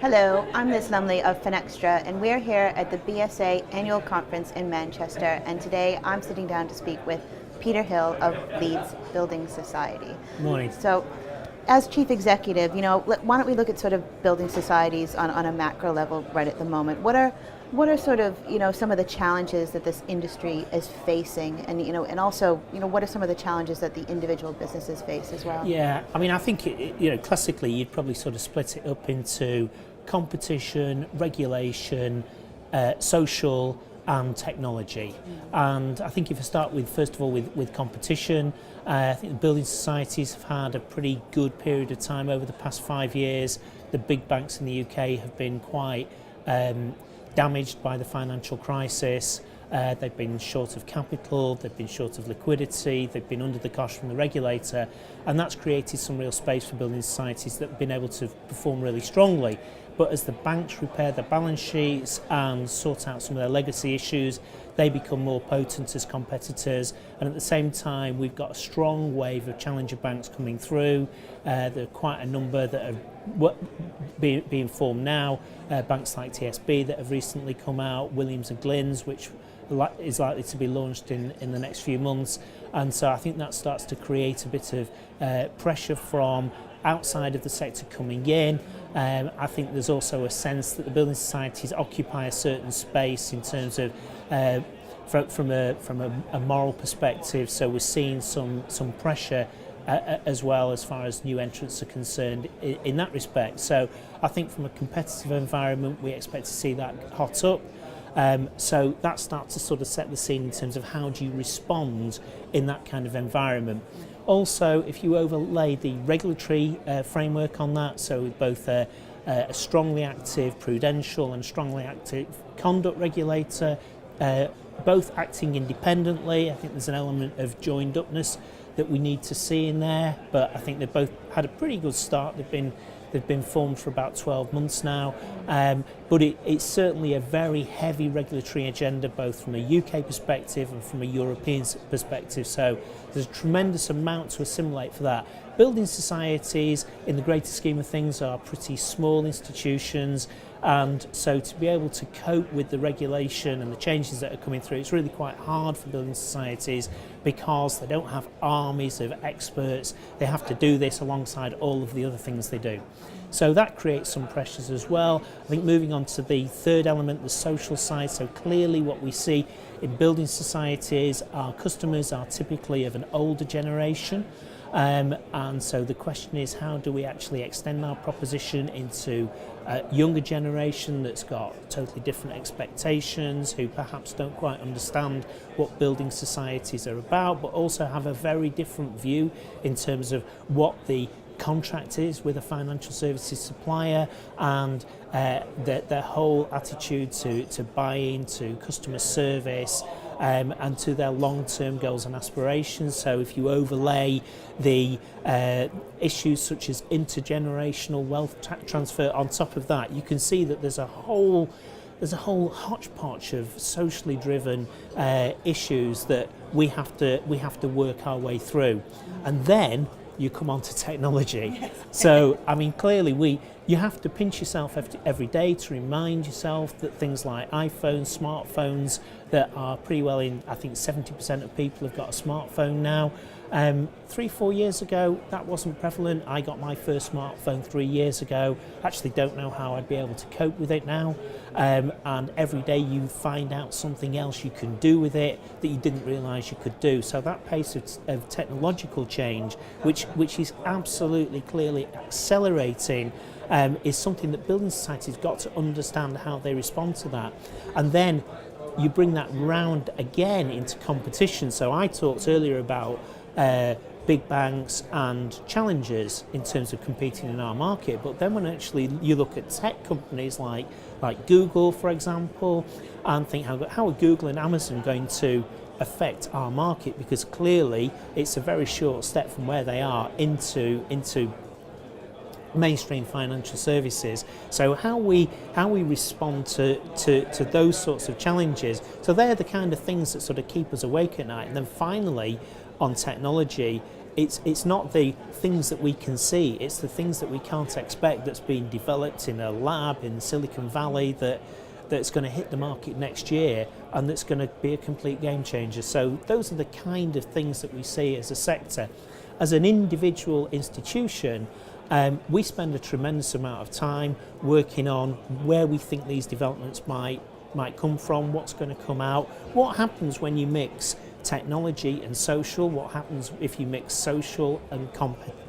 Hello, I'm Liz Lumley of Finextra, and we're here at the BSA annual conference in Manchester, and today I'm sitting down to speak with Peter Hill of Leeds Building Society. Morning. So, as chief executive, why don't we look at sort of building societies on a macro level right at the moment? What are sort of, some of the challenges that this industry is facing, and also, what are some of the challenges that the individual businesses face as well? Yeah, I mean, I think, classically you'd probably sort of split it up into competition, regulation, social and technology. And I think if I start with, first of all, with competition, I think the building societies have had a pretty good period of time over the past 5 years. The big banks in the UK have been quite damaged by the financial crisis. They've been short of capital, they've been short of liquidity, they've been under the cosh from the regulator, and that's created some real space for building societies that have been able to perform really strongly. But as the banks repair their balance sheets and sort out some of their legacy issues, they become more potent as competitors, and at the same time we've got a strong wave of challenger banks coming through. There are quite a number that are being formed now, banks like TSB that have recently come out, Williams and Glyn's, which is likely to be launched in the next few months, and so I think that starts to create a bit of pressure from outside of the sector coming in. I think there's also a sense that the building societies occupy a certain space in terms of from a moral perspective, so we're seeing some pressure as well as far as new entrants are concerned in that respect. So I think from a competitive environment we expect to see that hot up. So that starts to sort of set the scene in terms of how do you respond in that kind of environment. Also, if you overlay the regulatory framework on that, so with both a strongly active prudential and strongly active conduct regulator, both acting independently, I think there's an element of joined upness that we need to see in there, but I think they've both had a pretty good start. They've been formed for about 12 months now, but it's certainly a very heavy regulatory agenda, both from a UK perspective and from a European perspective, so there's a tremendous amount to assimilate for that. Building societies, in the greater scheme of things, are pretty small institutions, and so to be able to cope with the regulation and the changes that are coming through, it's really quite hard for building societies because they don't have armies of experts. They have to do this alongside all of the other things they do. So that creates some pressures as well. I think moving on to the third element, the social side, so clearly what we see in building societies, our customers are typically of an older generation. And so the question is, how do we actually extend our proposition into a younger generation that's got totally different expectations, who perhaps don't quite understand what building societies are about, but also have a very different view in terms of what the contract is with a financial services supplier, and their whole attitude to buying, to customer service, and to their long-term goals and aspirations. So if you overlay the issues such as intergenerational wealth transfer on top of that, you can see that there's a whole hodgepodge of socially driven issues that we have to work our way through. And then you come on to technology. So, I mean, clearly you have to pinch yourself every day to remind yourself that things like iPhones, smartphones, that are pretty well in, I think 70% of people have got a smartphone now. 3-4 years ago, that wasn't prevalent. I got my first smartphone 3 years ago. Actually don't know how I'd be able to cope with it now. And every day you find out something else you can do with it that you didn't realise you could do. So that pace of technological change, which is absolutely clearly accelerating, is something that building societies got to understand how they respond to that. And then you bring that round again into competition. So I talked earlier about big banks and challengers in terms of competing in our market, but then when actually you look at tech companies like Google, for example, and think how are Google and Amazon going to affect our market, because clearly it's a very short step from where they are into mainstream financial services. So how we respond to those sorts of challenges, so they're the kind of things that sort of keep us awake at night. And then finally on technology, it's not the things that we can see, it's the things that we can't expect that's being developed in a lab in Silicon Valley that's going to hit the market next year and that's going to be a complete game changer. So those are the kind of things that we see as a sector. As an individual institution, we spend a tremendous amount of time working on where we think these developments might come from, what's going to come out, what happens when you mix technology and social, what happens if you mix social and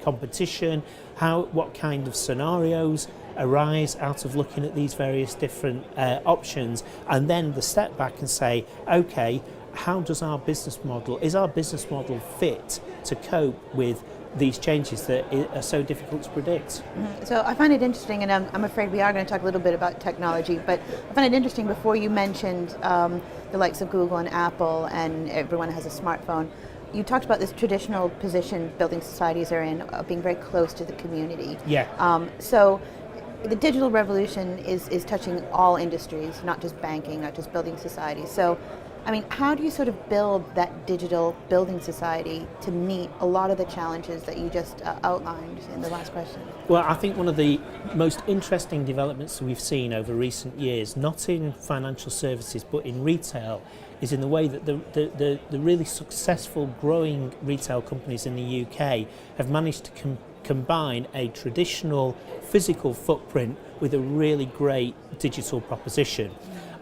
competition, what kind of scenarios arise out of looking at these various different options, and then the step back and say, okay, how does our business model fit to cope with these changes that are so difficult to predict? Mm-hmm. So I find it interesting, and I'm afraid we are going to talk a little bit about technology, but I find it interesting, before you mentioned the likes of Google and Apple and everyone has a smartphone, you talked about this traditional position building societies are in, being very close to the community. Yeah. So the digital revolution is touching all industries, not just banking, not just building societies. So, I mean, how do you sort of build that digital building society to meet a lot of the challenges that you just outlined in the last question? Well, I think one of the most interesting developments we've seen over recent years, not in financial services but in retail, is in the way that the really successful growing retail companies in the UK have managed to combine a traditional physical footprint with a really great digital proposition.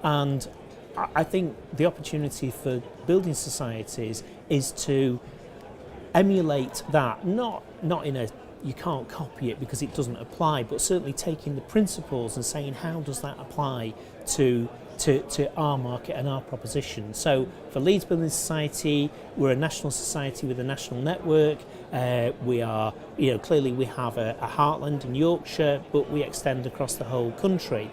And I think the opportunity for building societies is to emulate that, not in a, you can't copy it because it doesn't apply, but certainly taking the principles and saying, how does that apply to our market and our proposition? So for Leeds Building Society, we're a national society with a national network. We are, clearly we have a heartland in Yorkshire, but we extend across the whole country.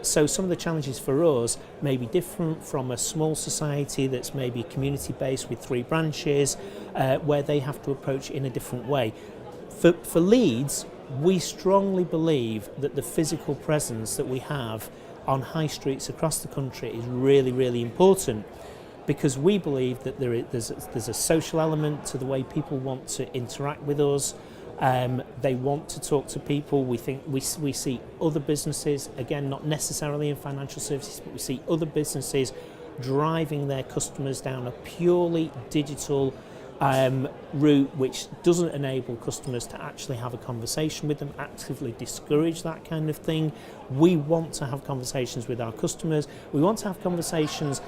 So some of the challenges for us may be different from a small society that's maybe community-based with 3 branches, where they have to approach it in a different way. For Leeds, we strongly believe that the physical presence that we have on high streets across the country is really, really important, because we believe that there's a social element to the way people want to interact with us. They want to talk to people. We think we see other businesses, again, not necessarily in financial services, but we see other businesses driving their customers down a purely digital route, which doesn't enable customers to actually have a conversation with them, actively discourage that kind of thing. We want to have conversations with our customers. We want to have conversations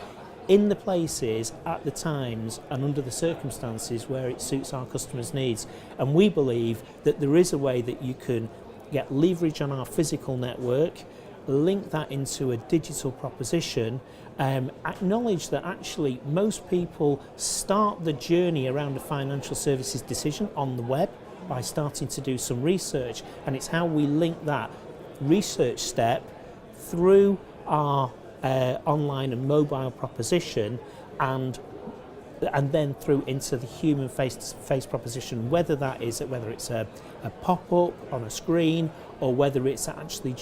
in the places, at the times and under the circumstances where it suits our customers' needs. And we believe that there is a way that you can get leverage on our physical network, link that into a digital proposition, acknowledge that actually most people start the journey around a financial services decision on the web by starting to do some research, and it's how we link that research step through our online and mobile proposition and then through into the human face-to-face proposition, whether it's a pop-up on a screen, or whether it's actually,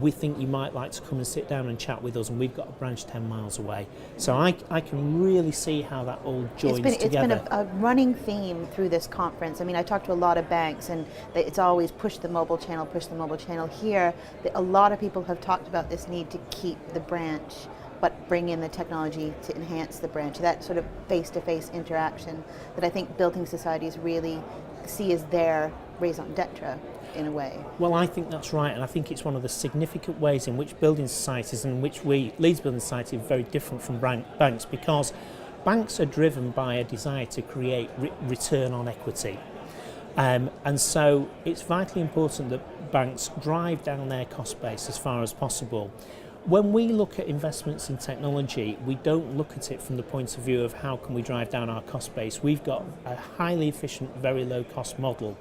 we think you might like to come and sit down and chat with us, and we've got a branch 10 miles away. So I can really see how that all joins together. It's been a running theme through this conference. I mean, I talked to a lot of banks, and it's always push the mobile channel, push the mobile channel. Here, a lot of people have talked about this need to keep the branch, but bring in the technology to enhance the branch. That sort of face-to-face interaction that I think building societies really see as their raison d'etre, in a way. Well, I think that's right, and I think it's one of the significant ways in which building societies, and which Leeds Building Society, are very different from banks, because banks are driven by a desire to create return on equity. And so it's vitally important that banks drive down their cost base as far as possible. When we look at investments in technology, we don't look at it from the point of view of how can we drive down our cost base. We've got a highly efficient, very low cost model.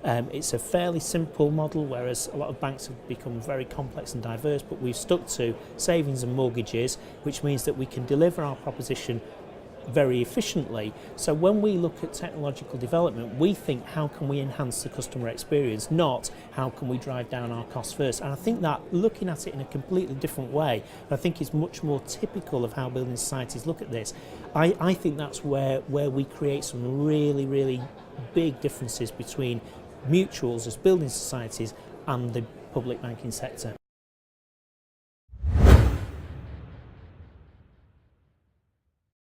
It's a fairly simple model, whereas a lot of banks have become very complex and diverse, but we've stuck to savings and mortgages, which means that we can deliver our proposition very efficiently. So when we look at technological development, we think how can we enhance the customer experience, not how can we drive down our costs first. And I think that looking at it in a completely different way, I think is much more typical of how building societies look at this. I think that's where we create some really, really big differences between mutuals as building societies and the public banking sector.